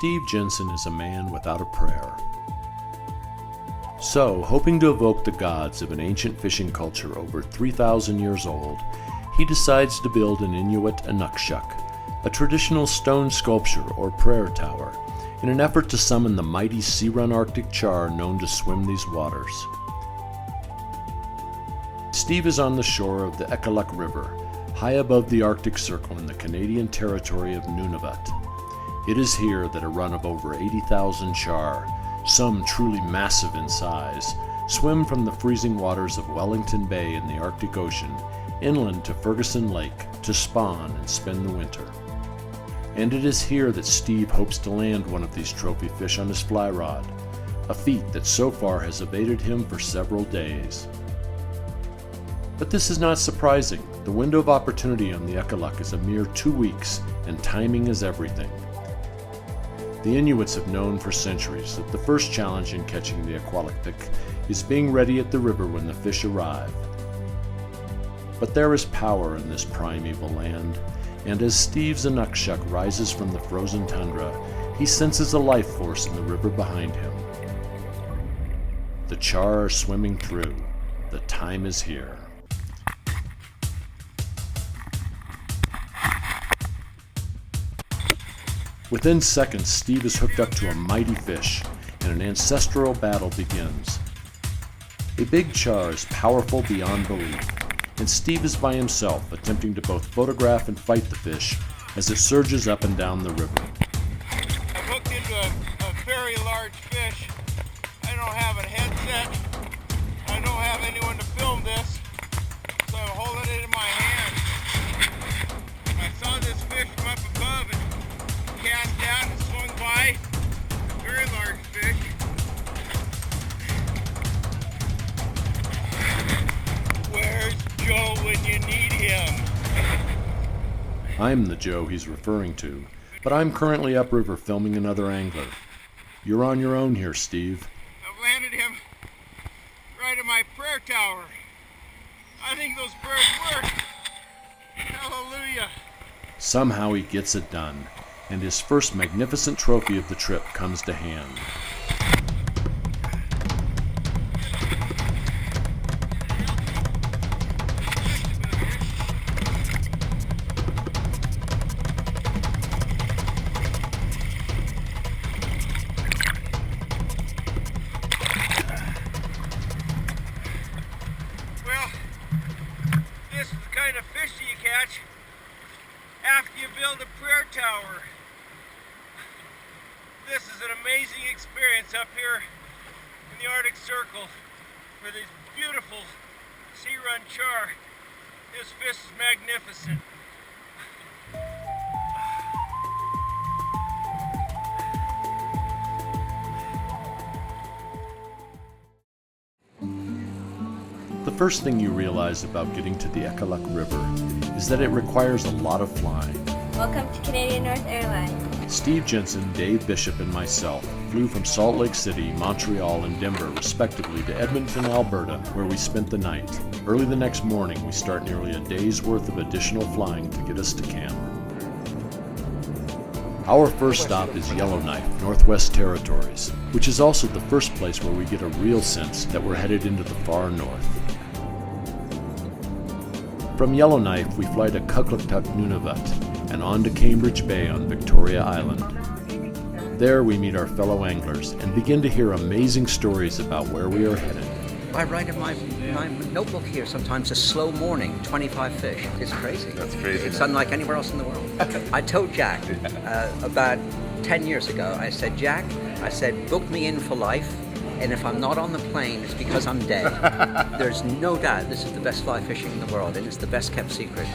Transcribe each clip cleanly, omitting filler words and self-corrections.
Steve Jensen is a man without a prayer. So, hoping to evoke the gods of an ancient fishing culture over 3,000 years old, he decides to build an Inuit Inukshuk, a traditional stone sculpture or prayer tower, in an effort to summon the mighty sea-run Arctic char known to swim these waters. Steve is on the shore of the Ekaluk River, high above the Arctic Circle in the Canadian territory of Nunavut. It is here that a run of over 80,000 char, some truly massive in size, swim from the freezing waters of Wellington Bay in the Arctic Ocean inland to Ferguson Lake to spawn and spend the winter. And it is here that Steve hopes to land one of these trophy fish on his fly rod, a feat that so far has evaded him for several days. But this is not surprising. The window of opportunity on the Ekaluk is a mere 2 weeks, and timing is everything. The Inuits have known for centuries that the first challenge in catching the Iqaluit is being ready at the river when the fish arrive. But there is power in this primeval land, and as Steve's Inukshuk rises from the frozen tundra, he senses a life force in the river behind him. The char are swimming through. The time is here. Within seconds, Steve is hooked up to a mighty fish, and an ancestral battle begins. A big char is powerful beyond belief, and Steve is by himself, attempting to both photograph and fight the fish as it surges up and down the river. I've hooked into a very large fish. I don't have a headset. I don't have anyone to film this, so I'm holding it in my hand. I saw this fish from up above and cast out and swung by. Very large fish. Where's Joe when you need him? I'm the Joe he's referring to, but I'm currently upriver filming another angler. You're on your own here, Steve. I've landed him right in my prayer tower. I think those prayers work. Hallelujah. Somehow he gets it done, and his first magnificent trophy of the trip comes to hand. Well, this is the kind of fish you catch after you build a prayer tower. This is an amazing experience up here in the Arctic Circle for these beautiful sea-run char. This fish is magnificent. The first thing you realize about getting to the Ekaluk River is that it requires a lot of flying. Welcome to Canadian North Airlines. Steve Jensen, Dave Bishop, and myself flew from Salt Lake City, Montreal, and Denver, respectively, to Edmonton, Alberta, where we spent the night. Early the next morning, we start nearly a day's worth of additional flying to get us to camp. Our first stop is Yellowknife, Northwest Territories, which is also the first place where we get a real sense that we're headed into the far north. From Yellowknife, we fly to Kugluktuk, Nunavut, and on to Cambridge Bay on Victoria Island. There we meet our fellow anglers and begin to hear amazing stories about where we are headed. I write in my notebook here sometimes a slow morning, 25 fish. It's crazy. That's crazy. It's unlike anywhere else in the world. I told Jack about 10 years ago, I said, Jack, book me in for life, and if I'm not on the plane, it's because I'm dead. There's no doubt this is the best fly fishing in the world, and it's the best kept secret.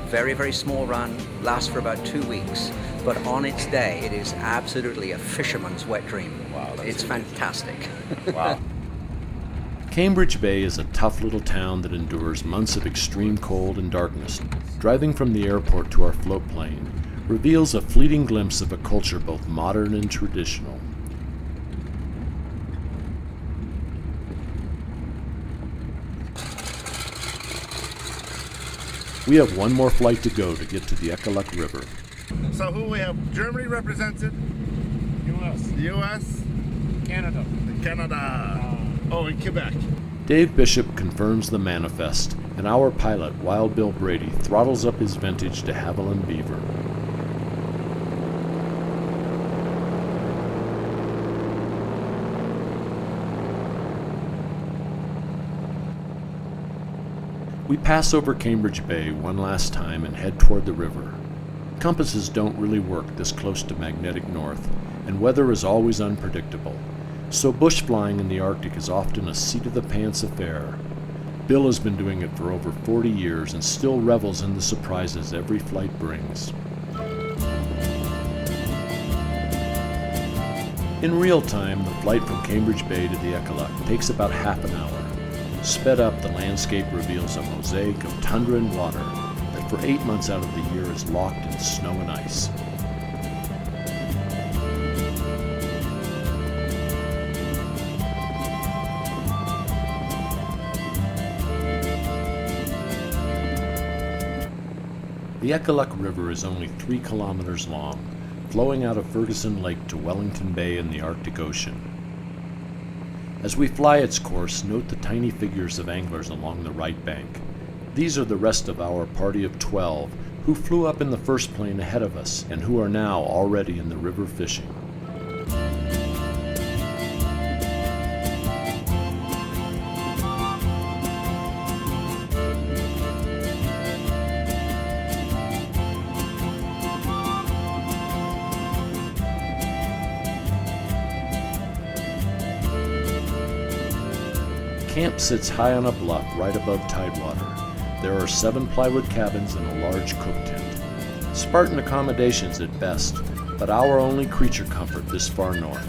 Very, very small run, lasts for about 2 weeks, but on its day, it is absolutely a fisherman's wet dream. Wow, it's fantastic. Wow. Cambridge Bay is a tough little town that endures months of extreme cold and darkness. Driving from the airport to our float plane reveals a fleeting glimpse of a culture both modern and traditional. We have one more flight to go to get to the Ekaluk River. So who we have? Germany represented. US. U.S. Canada. Canada. Oh, in Quebec. Dave Bishop confirms the manifest, and our pilot, Wild Bill Brady, throttles up his vintage de Havilland Beaver. We pass over Cambridge Bay one last time and head toward the river. Compasses don't really work this close to magnetic north, and weather is always unpredictable, so bush flying in the Arctic is often a seat-of-the-pants affair. Bill has been doing it for over 40 years and still revels in the surprises every flight brings. In real time, the flight from Cambridge Bay to the Ekaluk takes about half an hour. Sped up, the landscape reveals a mosaic of tundra and water that for 8 months out of the year is locked in snow and ice. The Ekaluk River is only 3 kilometers long, flowing out of Ferguson Lake to Wellington Bay in the Arctic Ocean. As we fly its course, note the tiny figures of anglers along the right bank. These are the rest of our party of 12 who flew up in the first plane ahead of us and who are now already in the river fishing. Camp sits high on a bluff right above tidewater. There are 7 plywood cabins and a large cook tent. Spartan accommodations at best, but our only creature comfort this far north.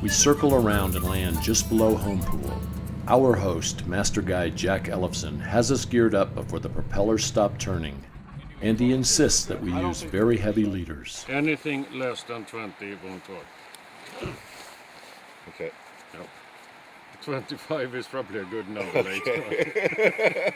We circle around and land just below Home Pool. Our host, Master Guide Jack Ellefson, has us geared up before the propellers stop turning, and he insists that we use very heavy leaders. Anything less than 20 won't work. Okay. Yep. 25 is probably a good number later.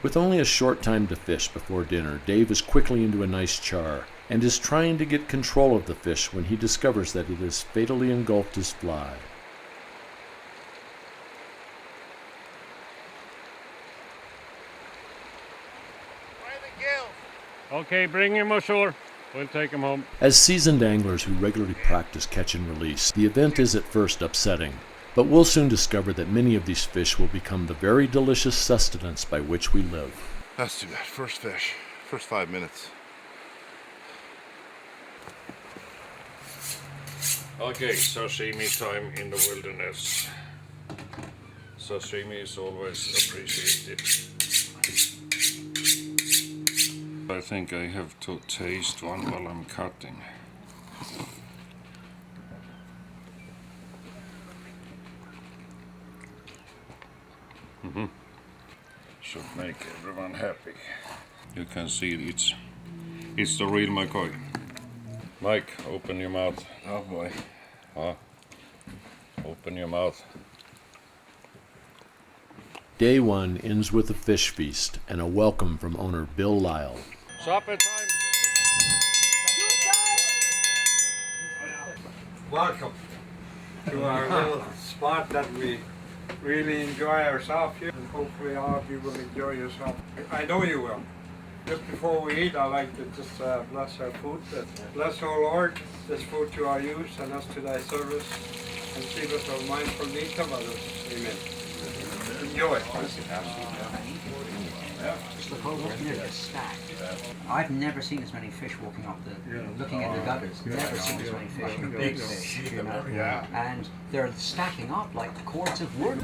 With only a short time to fish before dinner, Dave is quickly into a nice char and is trying to get control of the fish when he discovers that it has fatally engulfed his fly. Okay, bring him ashore. We'll take him home. As seasoned anglers who regularly practice catch and release, the event is at first upsetting, but we'll soon discover that many of these fish will become the very delicious sustenance by which we live. That's too bad. First fish. First 5 minutes. Okay, sashimi time in the wilderness. Sashimi is always appreciated. I think I have to taste one while I'm cutting. Should make everyone happy. You can see it's the real McCoy. Mike, open your mouth. Oh boy. Open your mouth. Day 1 ends with a fish feast and a welcome from owner Bill Lyle. Supper time. Welcome to our little spot that we really enjoy ourselves here, and hopefully all of you will enjoy yourself. I know you will. Just before we eat, I like to just bless our food. Bless, O Lord, this food to our use and us to thy service, and keep us of mindful need of others. Amen. Enjoy. Just look over here, the stack. I've never seen as many fish walking up looking at the gutters. Never seen as many fish, big fish, you know. And they're stacking up like cords of wood.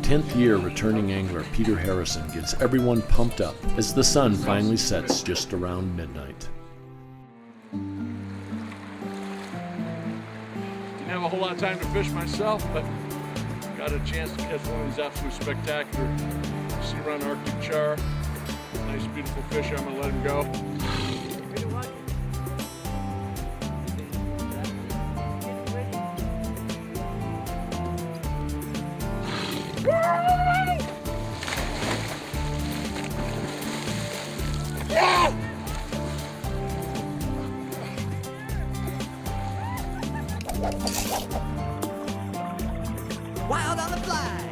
10th year returning angler Peter Harrison gets everyone pumped up as the sun finally sets just around midnight. Didn't have a whole lot of time to fish myself, but got a chance to catch one of these absolute spectacular sea run Arctic char. Nice, beautiful fish. I'm gonna let him go. Wild on the fly.